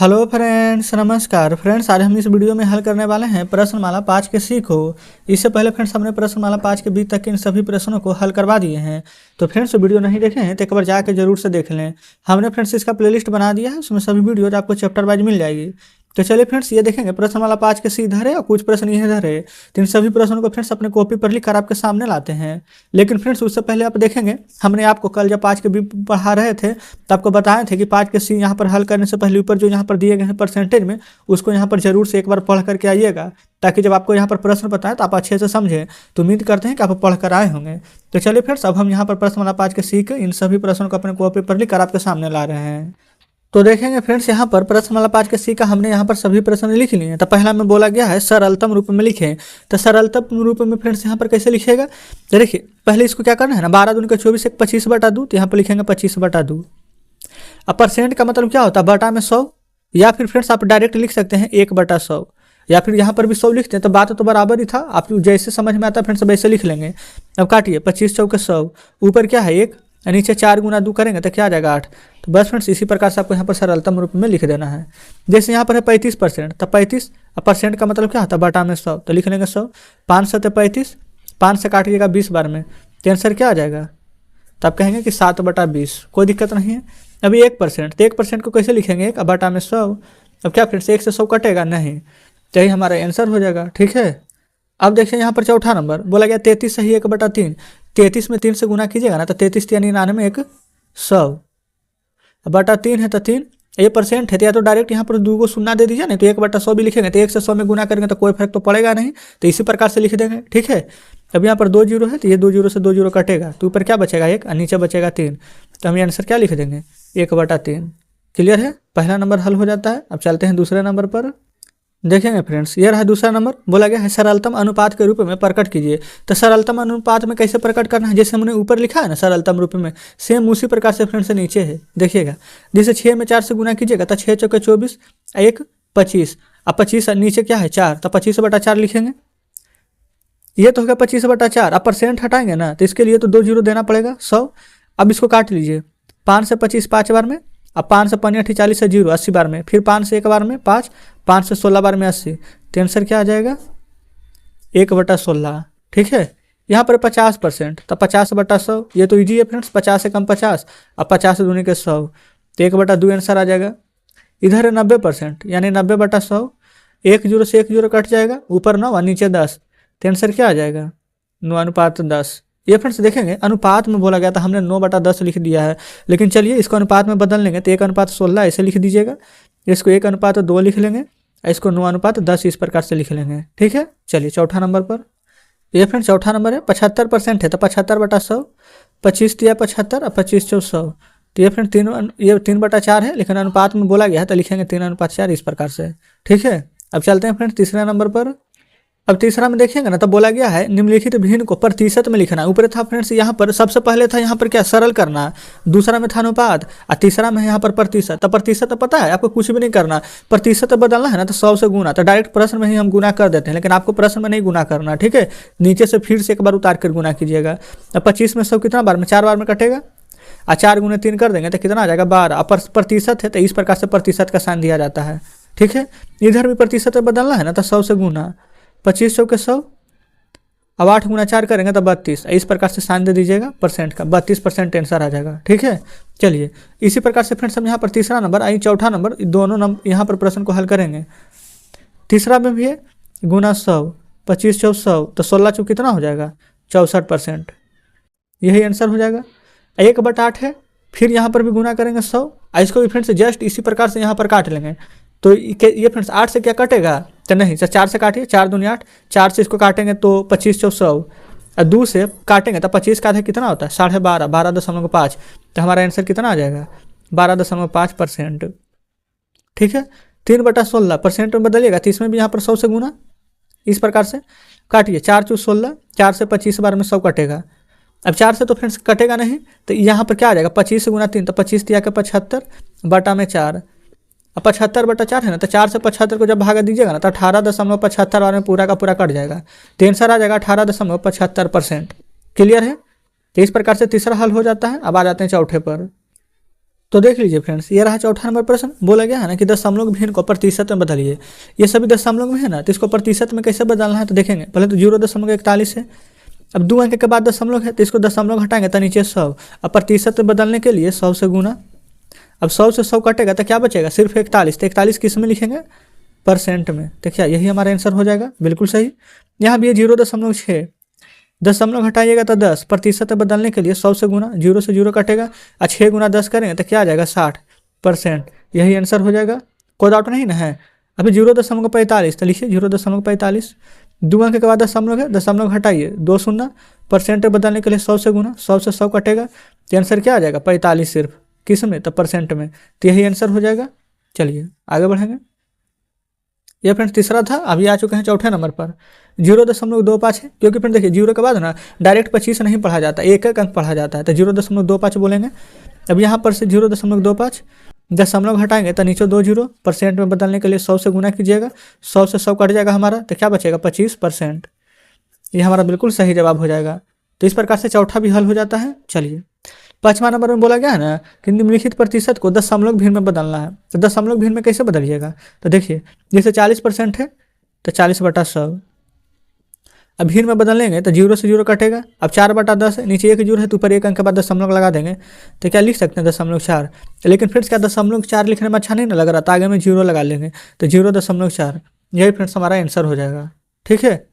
Hello friends, नमस्कार friends. आज हम इस वीडियो में हल करने वाले हैं प्रश्नमाला 5 के सी को। इससे पहले फ्रेंड्स हमने प्रश्नमाला 5 के बी तक के इन सभी प्रश्नों को हल करवा दिए हैं। तो फ्रेंड्स वीडियो नहीं देखे हैं तो एक बार जाकर जरूर से देख लें। हमने फ्रेंड्स इसका प्लेलिस्ट बना दिया है, उसमें सभी वीडियोज आपको चैप्टर वाइज मिल जाएगी। तो चलिए फ्रेंड्स ये देखेंगे प्रश्नमाला 5 के सी इधर है और कुछ प्रश्न ये इधर है। तो इन सभी प्रश्नों को फ्रेंड्स अपने कॉपी पर लिख कर आपके सामने लाते हैं। लेकिन फ्रेंड्स उससे पहले आप देखेंगे, हमने आपको कल जब 5 के बी पढ़ा रहे थे तो आपको बताए थे कि 5 के सी यहाँ पर हल करने से पहले ऊपर जो यहाँ पर दिए गए हैं परसेंटेज में, उसको यहाँ पर जरूर से एक बार पढ़ करके आइएगा, ताकि जब आपको यहाँ पर प्रश्न बताएं तो आप अच्छे से समझें। तो उम्मीद करते हैं कि आप पढ़ कर आए होंगे। तो चलिए फ्रेंड्स अब हम यहाँ पर प्रश्नमाला 5 के सी के इन सभी प्रश्नों को अपने कॉपी पर लिख कर आपके सामने ला रहे हैं। तो देखेंगे फ्रेंड्स यहाँ पर प्रश्नमाला 5 के सी का हमने यहाँ पर सभी प्रश्न लिख लिए हैं। तो पहला में बोला गया है सरलतम रूप में लिखें। तो सरलतम रूप में फ्रेंड्स यहाँ पर कैसे लिखेगा, तो देखिए पहले इसको क्या करना है ना, 12 दूनी का 24 एक 25/2। तो यहाँ पर लिखेंगे 25/2। अब परसेंट का मतलब क्या होता है, बटा में 100, या फिर फ्रेंड्स आप डायरेक्ट लिख सकते हैं 1/100, या फिर यहाँ पर भी 100 लिखते हैं। तो बात तो बराबर ही था, आप जैसे समझ में आता है फ्रेंड्स वैसे लिख लेंगे। अब काटिए 25 चौके 100, ऊपर क्या है 1, नीचे 4 गुना 2 करेंगे तो क्या आ जाएगा 8। तो बस फ्रेंड्स इसी प्रकार से आपको यहाँ पर सरलतम रूप में लिख देना है। जैसे यहाँ पर है 35%, तो 35 परसेंट का मतलब क्या होता है, बटा में 100। तो लिख लेंगे 100। 5 से 35, 5 से काटिएगा 20 बार में, तो आंसर क्या आ जाएगा, तो आप कहेंगे कि 7/20। कोई दिक्कत नहीं है। अभी 1%, तो 1% को कैसे लिखेंगे, 1/100। अब क्या फ्रेंड्स 1 से 100 कटेगा नहीं, तो यही हमारा आंसर हो जाएगा। ठीक है। अब देखिए यहाँ पर चौथा नंबर बोला गया 33 सही 1/3। 33 में 3 से गुना कीजिएगा ना, तो 33 यानी 99 1 100 बटा 3 है तो 3। ये परसेंट है तो या तो डायरेक्ट यहाँ पर 2 को शून्य दे दीजिए, नहीं तो 1/100 भी लिखेंगे। तो 1 से 100 में गुना करेंगे तो कोई फर्क तो पड़ेगा नहीं, तो इसी प्रकार से लिख देंगे। ठीक है। अब यहाँ पर 2 जीरो है, तो ये 2 जीरो से 2 जीरो कटेगा, तो ऊपर क्या बचेगा 1 और नीचे बचेगा 3। तो हम ये आंसर क्या लिख देंगे, 1/3। क्लियर है, पहला नंबर हल हो जाता है। अब चलते हैं दूसरे नंबर पर। देखेंगे फ्रेंड्स ये रहा दूसरा नंबर, बोला गया है सरलतम अनुपात के रूप में प्रकट कीजिए। तो सरलतम अनुपात में कैसे प्रकट करना है, जैसे हमने ऊपर लिखा है ना सरलतम रूप में, सेम उसी प्रकार से फ्रेंड्स नीचे है। देखिएगा जैसे 6 में 4 से गुना कीजिएगा तो 6 चौके 24 1 25। अब 25 नीचे क्या है 4, तो 25/4 लिखेंगे। ये तो होगा 25/4। अब परसेंट हटाएंगे ना, तो इसके लिए तो 2 जीरो देना पड़ेगा 100। अब इसको काट लीजिए, 5 से 25 5 बार में, अब 5 से 5 40 से 0 80 बार में, फिर 5 से 1 बार में 5, 5 से 16 बार में 80। तो आंसर क्या आ जाएगा 1/16। ठीक है। यहाँ पर 50%, तो 50/100, ये तो ईजी है फ्रेंड्स, 50 से कम 50, अब 50 से दूनी के 100, तो 1/2 आंसर आ जाएगा। इधर है 90%, यानी 90/100, 1 जीरो से 1 जीरो कट जाएगा, ऊपर 9 और नीचे 10। तो आंसर क्या आ जाएगा 9:10। ये फ्रेंड्स देखेंगे अनुपात में बोला गया था, हमने 9/10 लिख दिया है, लेकिन चलिए इसको अनुपात में बदल लेंगे। तो 1:16 ऐसे लिख दीजिएगा, इसको 1:2 लिख लेंगे, इसको 9:10 इस प्रकार से लिख लेंगे। ठीक है। चलिए चौथा नंबर पर। ये फ्रेंड्स चौथा नंबर है 75% है, तो 75/100, 25 दिया 75 और 25 चौ 100। तो ये फ्रेंड ये 3/4 है, लेकिन अनुपात में बोला गया है तो लिखेंगे 3:4 इस प्रकार से। ठीक है। अब चलते हैं फ्रेंड्स तीसरे नंबर पर। अब तीसरा में देखेंगे ना, तब बोला गया है निम्नलिखित भिन्न को प्रतिशत में लिखना है। ऊपर था फ्रेंड्स यहाँ पर सबसे पहले था यहाँ पर क्या सरल करना, दूसरा में था अनुपात, और तीसरा में यहाँ पर प्रतिशत। तो प्रतिशत तो पता है आपको कुछ भी नहीं करना, प्रतिशत बदलना है ना तो 100 से गुना, तो डायरेक्ट प्रश्न में ही हम गुना कर देते हैं, लेकिन आपको प्रश्न में नहीं गुना करना। ठीक है। नीचे से फिर से एक बार उतार कर गुना कीजिएगा। अब 25 में 100 कितना बार में 4 बार में कटेगा, और 4 गुने 3 कर देंगे तो कितना आ जाएगा 12। अब प्रतिशत है तो इस प्रकार से प्रतिशत का साइन दिया जाता है। ठीक है। इधर भी प्रतिशत बदलना है ना तो 100 से गुना, 25 चौके 100, अब 8 गुना 4 करेंगे तो 32। इस प्रकार से साइन दे दीजिएगा परसेंट का, 32% आंसर आ जाएगा। ठीक है। चलिए इसी प्रकार से फ्रेंड्स हम यहाँ पर तीसरा नंबर आई चौथा नंबर दोनों नंबर यहाँ पर प्रश्न को हल करेंगे। तीसरा में भी है गुना 100, 25 चौ 100, तो 16 चौ कितना हो जाएगा 64%, यही आंसर हो जाएगा। 1/8 है, फिर यहाँ पर भी गुना करेंगे 100, इसको भी फ्रेंड्स जस्ट इसी प्रकार से यहाँ पर काट लेंगे। तो ये फ्रेंड्स 8 से क्या कटेगा, तो नहीं 4 से काटिए, 4 दूनी 8, 4 से इसको काटेंगे तो 25 चौ 100, और 2 से काटेंगे तो 25 का आधा कितना होता है 12.5, 12.5। तो हमारा आंसर कितना आ जाएगा 12.5%। ठीक है। 3/16 परसेंट में बदलिएगा, तो इसमें भी यहाँ पर 100 से गुना, इस प्रकार से काटिए। 4 चौ 16, 4 से 25 बार में 100 कटेगा। अब 4 से तो फ्रेंड्स कटेगा नहीं, तो यहाँ पर क्या आ जाएगा 25 से गुना 3, तो 25 दिया के 75 बटा में 4। अब 75/4 है ना, तो 4 से 75 को जब भागा दीजिएगा ना तो 18.75 बार में पूरा का पूरा कट जाएगा, तो आंसर आ जाएगा 18.75%। क्लियर है। तो इस प्रकार से तीसरा हल हो जाता है। अब आ जाते हैं चौथे पर। तो देख लीजिए फ्रेंड्स, ये रहा चौथा नंबर प्रश्न। बोला गया है ना कि दशमलव भिन्न को प्रतिशत में बदलिए। ये सभी दशमलव में है ना, तो इसको प्रतिशत में कैसे बदलना है तो देखेंगे। पहले तो 0.41 है, अब 2 अंक के बाद दशमलव है तो इसको दशमलव हटाएंगे तो नीचे 100। अब प्रतिशत में बदलने के लिए 100 से गुना। अब 100 से 100 कटेगा तो क्या बचेगा, सिर्फ 41। तो 41 किस में लिखेंगे, परसेंट में। तो क्या यही हमारा आंसर हो जाएगा, बिल्कुल सही। यहाँ भी 0.6, दशमलव हटाइएगा तो 10, प्रतिशत में बदलने के लिए 100 से गुना, 0 से 0 कटेगा और 6 गुना 10 करेंगे तो क्या आ जाएगा, 60%। यही आंसर हो जाएगा, कोई डाउट नहीं ना है। अभी 0.45 तो लिखिए 0.45, 2 अंक के बाद दशमलव है, दशमलव हटाइए 2 शून्य, परसेंट में बदलने के लिए 100 से गुना, 100 से 100 कटेगा तो आंसर क्या आ जाएगा, 45 सिर्फ। किस में, तो परसेंट में। तो यही आंसर हो जाएगा। चलिए आगे बढ़ेंगे। ये फ्रेंड्स तीसरा था, अभी आ चुके हैं चौथे नंबर पर। 0.25 है, क्योंकि फ्रेंड देखिए 0 के बाद ना डायरेक्ट 25 नहीं पढ़ा जाता, एक एक अंक पढ़ा जाता है, तो 0.25 बोलेंगे। अब यहाँ पर से 0.25 दशमलव हटाएंगे तो नीचे 2 0, परसेंट में बदलने के लिए 100 से गुना कीजिएगा, 100 से 100 कट जाएगा हमारा, तो क्या बचेगा, 25%। ये हमारा बिल्कुल सही जवाब हो जाएगा। तो इस प्रकार से चौथा भी हल हो जाता है। चलिए पाँचवा नंबर में बोला गया है ना कि निम्नलिखित प्रतिशत को दशमलव भिन्न में बदलना है। तो दशमलव भिन्न में कैसे बदलिएगा, तो देखिए जैसे 40% है तो 40/100। अब भिन्न में बदल लेंगे तो 0 से 0 कटेगा। अब 4/10 है, नीचे 1 0 है तो ऊपर 1 अंक के बाद दशमलव लगा देंगे तो क्या लिख सकते हैं, 0.4। लेकिन फ्रेंड्स क्या 0.4 लिखने में अच्छा नहीं ना लग रहा, तो आगे में 0 लगा लेंगे तो 0.4। यही फ्रेंड्स हमारा आंसर हो जाएगा। ठीक है,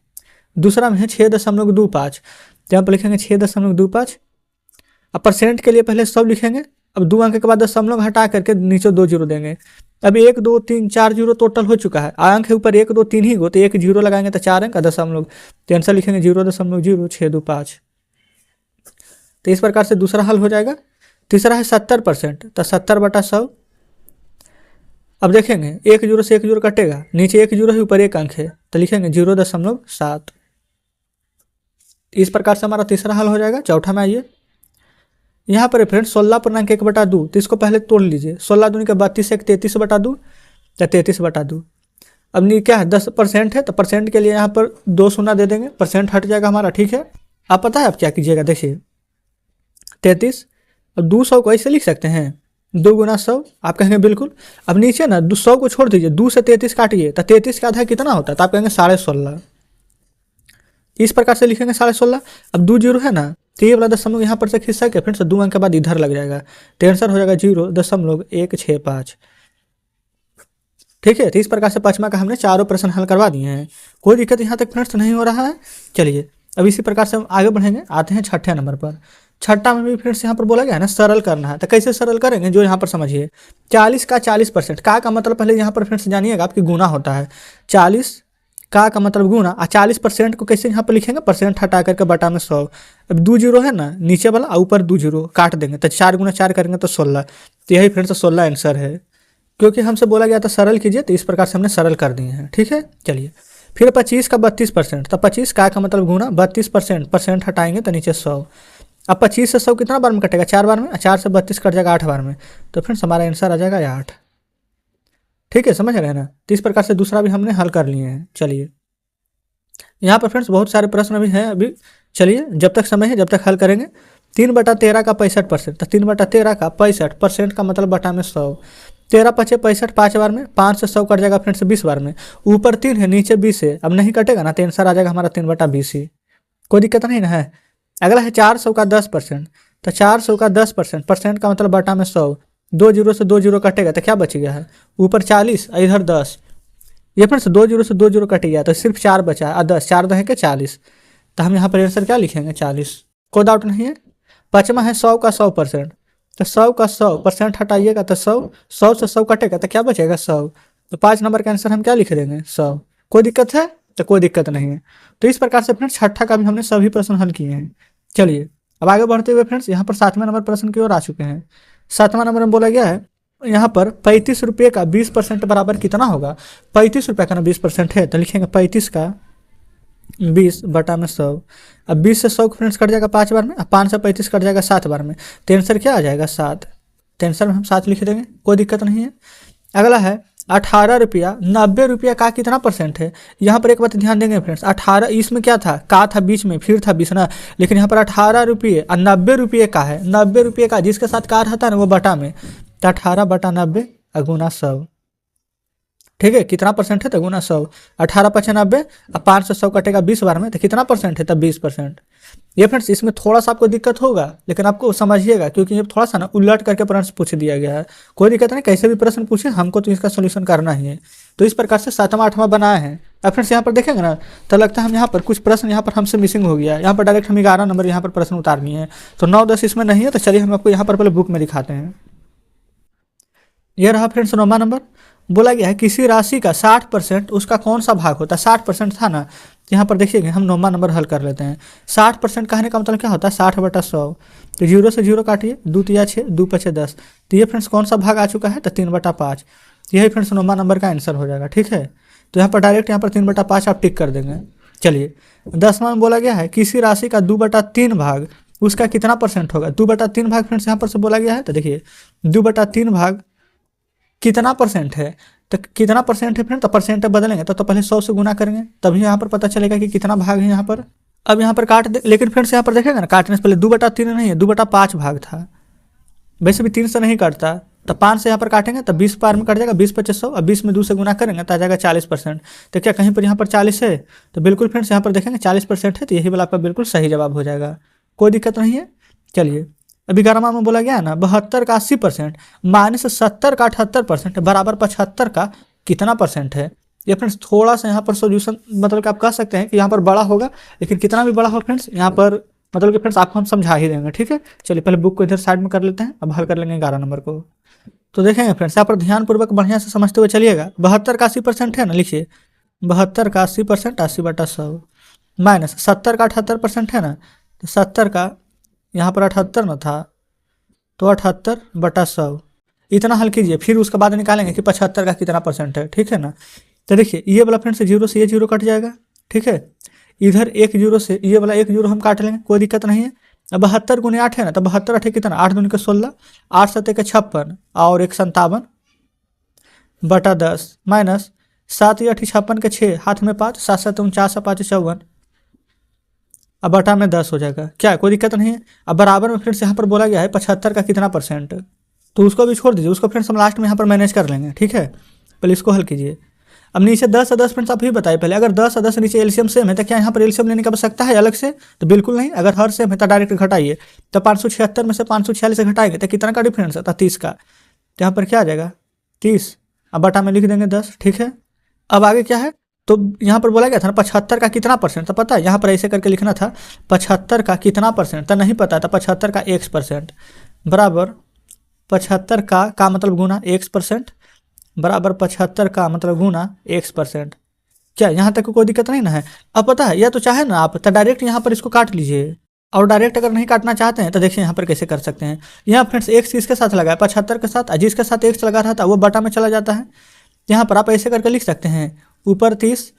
दूसरा में है 6.25, तो यहाँ पर लिखेंगे 6.25। अब परसेंट के लिए पहले 100 लिखेंगे, अब 2 अंक के बाद दशमलव हटा करके नीचे 2 0 देंगे। अभी 1 2 3 4 0 टोटल हो चुका है, अंक है ऊपर 1 2 3 ही गो, तो 1 0 लगाएंगे तो 4 अंक का दशमलव, तो आंसर लिखेंगे 0.0625। तो इस प्रकार से दूसरा हल हो जाएगा। तीसरा है 70%, तो 70/100। अब देखेंगे 1 0 से 1 0 कटेगा, नीचे 1 0 है ऊपर 1 अंक है तो लिखेंगे 0.7। इस प्रकार से हमारा तीसरा हल हो जाएगा। चौथा में आइए, यहाँ पर फ्रेंड्स 16.1/2, तो इसको पहले तोड़ लीजिए। 16 दूनी का 32, 33/2 या 33/2। अब नहीं क्या है, 10% है तो परसेंट के लिए यहाँ पर 2 शून्य दे देंगे, परसेंट हट जाएगा हमारा। ठीक है, आप पता है आप क्या कीजिएगा, देखिए 33। अब 200 को ऐसे लिख सकते हैं, 2 गुना 100। आप कहेंगे बिल्कुल। अब नीचे ना 100 को छोड़ दीजिए, 2 से 33 काटिए तो 33 का आधा कितना होता है, तो आप कहेंगे 16.5। इस प्रकार से लिखेंगे 16.5। अब 2 0 है ना, तो ये वाला दशमलव यहाँ पर से खिस्सा के फ्रेंड्स 2 अंक के बाद इधर लग जाएगा, तो आंसर हो जाएगा 0.165। ठीक है, तो इस प्रकार से पाँचवा का हमने चारों प्रश्न हल करवा दिए हैं। कोई दिक्कत यहाँ तक फ्रेंड्स नहीं हो रहा है। चलिए अब इसी प्रकार से हम आगे बढ़ेंगे, आते हैं छठे नंबर पर। छठा में भी फ्रेंड्स यहाँ पर बोला गया है ना सरल करना है, तो कैसे सरल करेंगे, जो यहाँ पर समझिए 40 का 40%, का मतलब पहले यहाँ पर फ्रेंड्स जानिएगा आपकी गुना होता है। 40 का मतलब गुना, और 40% को कैसे यहाँ पर लिखेंगे, परसेंट हटा करके बटा में 100। अब 2 0 है ना नीचे वाला, और ऊपर 2 0 काट देंगे तो 4 गुना 4 करेंगे तो 16। तो यही फ्रेंड्स 16 आंसर है, क्योंकि हमसे बोला गया था सरल कीजिए, तो इस प्रकार से हमने सरल कर दिए हैं। ठीक है, चलिए फिर 25 का 32%, तो 25 का मतलब गुना, 32%, परसेंट हटाएंगे तो नीचे 100। अब 25 से 100 कितना बार में कटेगा, 4 बार में, 4 से 32 कट जाएगा 8 बार में, तो फ्रेंड्स हमारा आंसर आ जाएगा 8। ठीक है, समझ रहे हैं ना। तो इस प्रकार से दूसरा भी हमने हल कर लिए हैं। चलिए यहाँ पर फ्रेंड्स बहुत सारे प्रश्न भी हैं अभी, चलिए जब तक समय है जब तक हल करेंगे। 3/13 का 65%, तो 3/13 का 65% का मतलब बटा में 100। 13 5 65 5 बार में, 5 से 100 कट जाएगा फ्रेंड्स 20 बार में, ऊपर 3 है नीचे 20 है, अब नहीं कटेगा ना, तो आंसर आ जाएगा हमारा 3/20 ही। कोई दिक्कत नहीं ना है। अगला है 400 का 10%, तो 400 का 10%, परसेंट का मतलब बटा में 100। 2 0 से 2 0 कटेगा तो क्या बच गया है, ऊपर 40 इधर 10। ये फ्रेंड्स 2 0 से 2 0 कट गया तो सिर्फ 4 बचा, और 10 4 दहे के 40, तो हम यहाँ पर आंसर क्या लिखेंगे, 40। कोई डाउट नहीं है। पाँचवा है 100 का 100%, तो 100 का 100% हटाइएगा तो 100 से 100 कटेगा तो क्या बचेगा, 100। तो 5 नंबर का आंसर हम क्या लिख देंगे, 100। कोई दिक्कत है, तो कोई दिक्कत नहीं है। तो इस प्रकार से फ्रेंड्स छठा का भी हमने सभी प्रश्न हल किए हैं। चलिए अब आगे बढ़ते हुए फ्रेंड्स यहाँ पर 7वें नंबर प्रश्न की ओर आ चुके हैं। 7वां नंबर में बोला गया है यहाँ पर 35 रुपये का 20% बराबर कितना होगा। 35 रुपये का ना 20% है, तो लिखेंगे 35 का 20 बटा में 100। अब 20 से 100 फ्रेंड्स कट जाएगा 5 बार में, अब 5 से 35 कट जाएगा 7 बार में, तो आंसर क्या आ जाएगा, 7। तो आंसर में हम 7 लिख देंगे, कोई दिक्कत नहीं है। अगला है 18 रुपया 90 रुपया का कितना परसेंट है। यहाँ पर एक बात ध्यान देंगे फ्रेंड्स, 18 इसमें क्या था, का था बीच में, फिर था 20 ना, लेकिन यहाँ पर 18 रुपये और 90 रुपये का है। 90 रुपये का जिसके साथ का रहता है ना वो बटा में, तो 18/90 गुना 100, ठीक है। कितना परसेंट है तो गुना 100, 18/95 और 5 से 100 कटेगा 20 बार में, तो कितना परसेंट है, तब 20%। ये फ्रेंड्स इसमें थोड़ा सा आपको दिक्कत होगा, लेकिन आपको समझिएगा क्योंकि ये थोड़ा सा ना उलट करके प्रश्न पूछ दिया गया है। कोई दिक्कत नहीं, कैसे भी प्रश्न पूछे हमको तो इसका सोल्यूशन करना ही है। तो इस प्रकार से 7वां 8वां बनाया है। अब फ्रेंड्स यहाँ पर देखेंगे ना तो लगता है हम यहाँ पर कुछ प्रश्न यहाँ पर हमसे मिसिंग हो गया है। यहाँ पर डायरेक्ट हम 11 नंबर यहाँ पर प्रश्न उतारनी है, तो 9 10 इसमें नहीं है। तो चलिए हम आपको यहाँ पर पहले बुक में दिखाते हैं। यह रहा फ्रेंड्स 9वां नंबर। बोला गया है किसी राशि का 60% उसका कौन सा भाग होता है। 60% था ना, यहाँ पर देखिएगा हम 9वां नंबर हल कर लेते हैं। 60% कहने का मतलब क्या होता है, 60/100। तो 0 से 0 काटिए, 2 तिया 6, 2 पचे 10। तो ये फ्रेंड्स कौन सा भाग आ चुका है, तो 3/5। यही फ्रेंड्स 9वां नंबर का आंसर हो जाएगा, ठीक है। तो यहाँ पर डायरेक्ट यहाँ पर 3/5 आप टिक कर देंगे। चलिए 10वां में बोला गया है किसी राशि का 2/3 भाग उसका कितना परसेंट होगा। 2/3 भाग फ्रेंड्स यहाँ पर से बोला गया है। तो देखिए 2/3 भाग कितना परसेंट है, तो कितना परसेंट है फ्रेंड, तो परसेंट बदलेंगे तो पहले 100 से गुना करेंगे, तभी यहाँ पर पता चलेगा कि कितना भाग है यहाँ पर। अब यहाँ पर काट दे, लेकिन फ्रेंड्स यहाँ पर देखेगा ना काटने से पहले 2/3 नहीं है, 2/5 भाग था। वैसे भी 3 से नहीं कटता, तो 5 से यहाँ पर काटेंगे तो 20 बार में कट जाएगा, 20 पचे 100, और 20 में 2 से गुना करेंगे तो आ जाएगा 40%। तो क्या कहीं पर यहाँ पर 40 है, तो बिल्कुल फ्रेंड्स यहाँ पर देखेंगे 40% है, तो यही वाला आपका बिल्कुल सही जवाब हो जाएगा, कोई दिक्कत नहीं है। चलिए अभी 11वां में बोला गया है ना 72 का 80% माइनस 70 का 78% बराबर 75 का कितना परसेंट है। ये फ्रेंड्स थोड़ा सा यहाँ पर सोल्यूशन मतलब कि आप कह सकते हैं कि यहाँ पर बड़ा होगा, लेकिन कितना भी बड़ा हो फ्रेंड्स यहाँ पर मतलब कि फ्रेंड्स आपको हम समझा ही देंगे, ठीक है। चलिए पहले बुक को इधर साइड में कर लेते हैं, अब हल कर लेंगे 11 नंबर को। तो देखेंगे फ्रेंड्स यहाँ पर ध्यानपूर्वक बढ़िया से समझते हुए चलिएगा। 72 का 80% है ना, लिखिए 72 का 80% 80/100 माइनस 70 का 78% है ना, तो 70 का यहाँ पर 78 ना था, तो 78/100 इतना हल कीजिए। फिर उसके बाद निकालेंगे कि 75 का कितना परसेंट है, ठीक है ना। तो देखिए ये वाला फ्रेंड्स 0 से ये 0 कट जाएगा, ठीक है। इधर 1 0 से ये वाला 1 0 हम काट लेंगे, कोई दिक्कत नहीं है। अब 72 गुने 8 है ना, तो 72 8 कितना, 8 दूनी के 16, 8 7 के 56 और 1 57/10 माइनस 7 8 56 के 6 हाथ में 5, 7 7 49 5 54, अब बटा में 10 हो जाएगा, क्या कोई दिक्कत नहीं है। अब बराबर में फ्रेंड्स यहाँ पर बोला गया है 75 का कितना परसेंट, तो उसको भी छोड़ दीजिए, उसको फ्रेंड्स हम लास्ट में यहाँ पर मैनेज कर लेंगे, ठीक है। पहले इसको हल कीजिए। अब नीचे 10 और 10 फ्रेंड्स आप ही बताइए पहले, अगर 10 और 10 नीचे एलसीएम सेम है तो क्या यहाँ पर एलसीएम लेने की आवश्यकता है अलग से, तो बिल्कुल नहीं। अगर हर सेम है तो डायरेक्ट घटाइए, तो 576 में से 546 से घटाएंगे तो कितना का डिफरेंस है, 30 का। तो यहाँ पर क्या आ जाएगा 30, अब बटा में लिख देंगे 10, ठीक है। अब आगे क्या है, तो यहाँ पर बोला गया था ना 75 का कितना परसेंट, तो पता है यहाँ पर ऐसे करके लिखना था 75 का कितना परसेंट, तो नहीं पता था 75 का x% बराबर 75 का मतलब गुना x% बराबर 75 का मतलब गुना x%। क्या यहाँ तक कोई दिक्कत नहीं ना है। अब पता है या तो चाहे ना आप तो डायरेक्ट यहाँ पर इसको काट लीजिए, और डायरेक्ट अगर नहीं काटना चाहते हैं तो देखिए यहाँ पर कैसे कर सकते हैं। यहाँ फ्रेंड्स x किसके साथ लगा है, 75 के साथ, जिसके साथ x लगा रहा था वो बटा में चला जाता है। यहाँ पर आप ऐसे करके लिख सकते हैं, ऊपर 30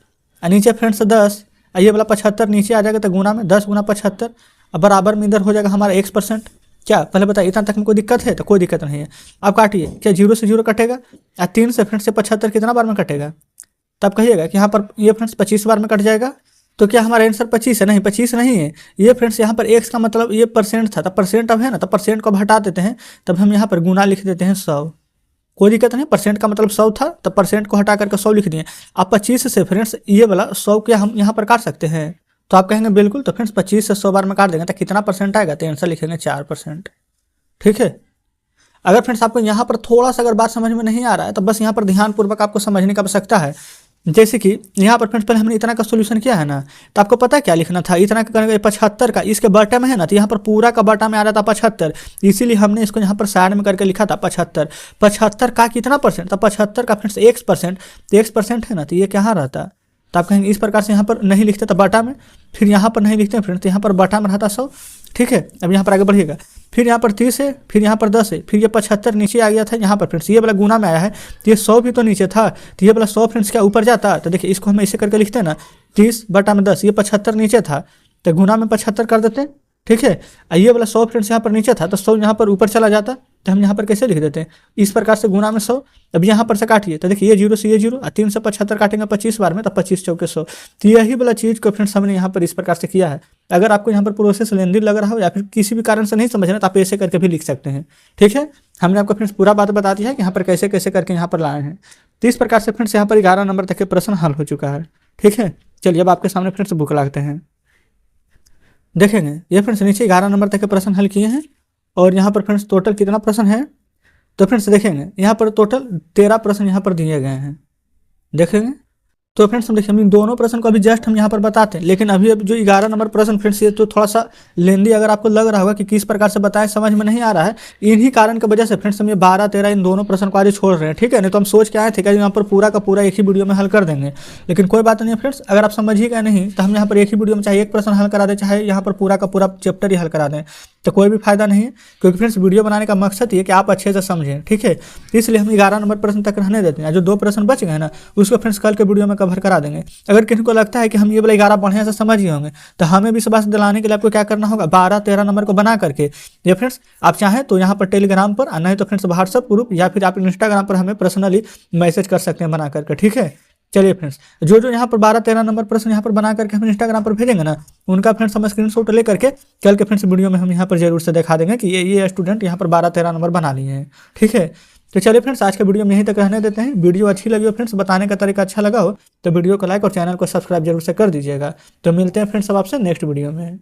और नीचे फ्रेंड्स 10, ये वाला 75 नीचे आ जाएगा तो गुना में 10 गुना 75, अब बराबर में इधर हो जाएगा हमारा x%। क्या पहले बताइए इतना तक में कोई दिक्कत है, तो कोई दिक्कत नहीं है। आप काटिए, क्या 0 से 0 कटेगा और 3 से फ्रेंड्स से 75 कितना बार में कटेगा, तब कहिएगा कि यहाँ पर ये फ्रेंड्स 25 बार में कट जाएगा। तो क्या हमारा आंसर 25 है, नहीं 25 नहीं है। ये फ्रेंड्स यहाँ पर x का मतलब ये परसेंट था, तब परसेंट अब है ना, तो परसेंट को हटा देते हैं, तब हम यहाँ पर गुना लिख देते हैं 100, कोई दिक्कत नहीं। परसेंट का मतलब 100 था, तब परसेंट को हटा करके 100 लिख दिए। अब 25 से फ्रेंड्स ये वाला 100 क्या हम यहाँ पर काट सकते हैं, तो आप कहेंगे बिल्कुल। तो फ्रेंड्स 25 से 100 बार में काट देंगे तो कितना परसेंट आएगा, तो आंसर लिखेंगे 4%, ठीक है। अगर फ्रेंड्स आपको यहाँ पर थोड़ा सा अगर बात समझ में नहीं आ रहा है तो बस यहाँ पर ध्यानपूर्वक आपको समझने की आवश्यकता है। जैसे कि यहाँ पर फ्रेंड्स पहले हमने इतना का सोल्यूशन किया है ना, तो आपको पता है क्या लिखना था, इतना का करेंगे 75 का, इसके बटा में है ना, तो यहाँ पर पूरा का बटा में आ रहा था 75, इसीलिए हमने इसको यहाँ पर साइड में करके लिखा था 75। 75 का कितना परसेंट, तो 75 का फ्रेंड्स x%, तो x% है ना, तो ये कहाँ रहता, तो आप कहेंगे इस प्रकार से यहाँ पर नहीं लिखते तो बटा में, फिर यहाँ पर नहीं लिखते फ्रेंड्स, तो यहाँ पर बटा में रहता 100, ठीक है। अब यहाँ पर आगे बढ़िएगा, फिर यहाँ पर 30 है, फिर यहाँ पर 10 है, फिर ये 75 नीचे आ गया था यहाँ पर फ्रेंड्स, ये वाला गुना में आया है, तो ये 100 भी तो नीचे था, तो ये वाला 100 फ्रेंड्स क्या ऊपर जाता, तो देखिए इसको हम ऐसे करके लिखते हैं ना 30 बटा में 10, ये 75 नीचे था तो गुना में 75 कर देते हैं, ठीक है। ये वाला 100 फ्रेंड्स यहाँ पर नीचे था तो 100 यहाँ पर ऊपर चला जाता, तो हम यहाँ पर कैसे लिख देते हैं, इस प्रकार से गुणा में 100। अब यहाँ पर से काटिए तो देखिए ये 0 से ये 0 और 3 से 75 काटेंगे 25 बार में, तो 25 चौके 100। तो यही वाला चीज़ को फ्रेंड्स हमने यहाँ पर इस प्रकार से किया है। अगर आपको यहाँ पर प्रोसेस लेंदी लग रहा हो या फिर किसी भी कारण से नहीं समझ रहे तो आप ऐसे करके भी लिख सकते हैं। ठीक है, हमने आपको फ्रेंड्स पूरा बात बता दी है कि यहाँ पर कैसे कैसे करके यहाँ पर लाए हैं। तो इस प्रकार से फ्रेंड्स यहाँ पर 11 नंबर तक के प्रश्न हल हो चुका है। ठीक है, चलिए अब आपके सामने फ्रेंड्स बुक लागते हैं, देखेंगे। ये फ्रेंड्स नीचे 11 नंबर तक के प्रश्न हल किए हैं और यहाँ पर फ्रेंड्स टोटल कितना प्रश्न है, तो फ्रेंड्स देखेंगे यहाँ पर टोटल 13 प्रश्न यहाँ पर दिए गए हैं, देखेंगे। तो फ्रेंड्स हम देखिए, हम इन दोनों प्रश्न को अभी जस्ट हम यहाँ पर बताते हैं, लेकिन अभी जो 11 नंबर प्रश्न फ्रेंड्स ये तो थोड़ा सा लेंदी अगर आपको लग रहा होगा कि किस प्रकार से बताएं, समझ में नहीं आ रहा है, इन्हीं कारण की वजह से फ्रेंड्स हम ये 12, 13 इन दोनों प्रश्न को आज छोड़ रहे हैं। ठीक है, नहीं तो हम सोच के आए थे कि यहाँ पर पूरा का पूरा एक ही वीडियो में हल कर देंगे, लेकिन कोई बात नहीं है फ्रेंड्स। अगर आप समझिए गए नहीं तो हम यहाँ पर एक ही वीडियो में चाहे एक प्रश्न हल करा दें, चाहे यहाँ पर पूरा का पूरा चैप्टर ही हल करा दें, तो कोई भी फायदा नहीं है, क्योंकि फ्रेंड्स वीडियो बनाने का मकसद ये कि आप अच्छे से समझें। ठीक है, इसलिए हम 11 नंबर प्रश्न तक रहने देते हैं, जो 2 प्रश्न बच गए ना उसको फ्रेंड्स कल के वीडियो में कवर करा देंगे। अगर किसी को लगता है कि हम ये वाला 11 बढ़िया से समझ ही होंगे, तो हमें विश्वास दिलाने के लिए आपको क्या करना होगा, 12, 13 नंबर को बना करके ये फ्रेंड्स आप चाहें तो यहाँ पर टेलीग्राम पर, नहीं तो फ्रेंड्स व्हाट्सअप ग्रुप या फिर आप इंस्टाग्राम पर हमें पर्सनली मैसेज कर सकते हैं बना करके। ठीक है, चलिए फ्रेंड्स, जो यहाँ पर 12, 13 नंबर प्रश्न यहाँ पर बना करके हम इंस्टाग्राम पर भेजेंगे ना, उनका फ्रेंड्स हम स्क्रीनशॉट ले करके कल के फ्रेंड्स वीडियो में हम यहाँ पर जरूर से दिखा देंगे कि ये स्टूडेंट यहाँ पर 12, 13 नंबर बना लिए हैं। ठीक है, तो चलिए फ्रेंड्स, आज के वीडियो में यहीं तक रहने देते हैं। वीडियो अच्छी लगी हो फ्रेंड्स, बताने का तरीका अच्छा लगा हो तो वीडियो को लाइक और चैनल को सब्सक्राइब जरूर से कर दीजिएगा। तो मिलते हैं फ्रेंड्स अब आपसे नेक्स्ट वीडियो में।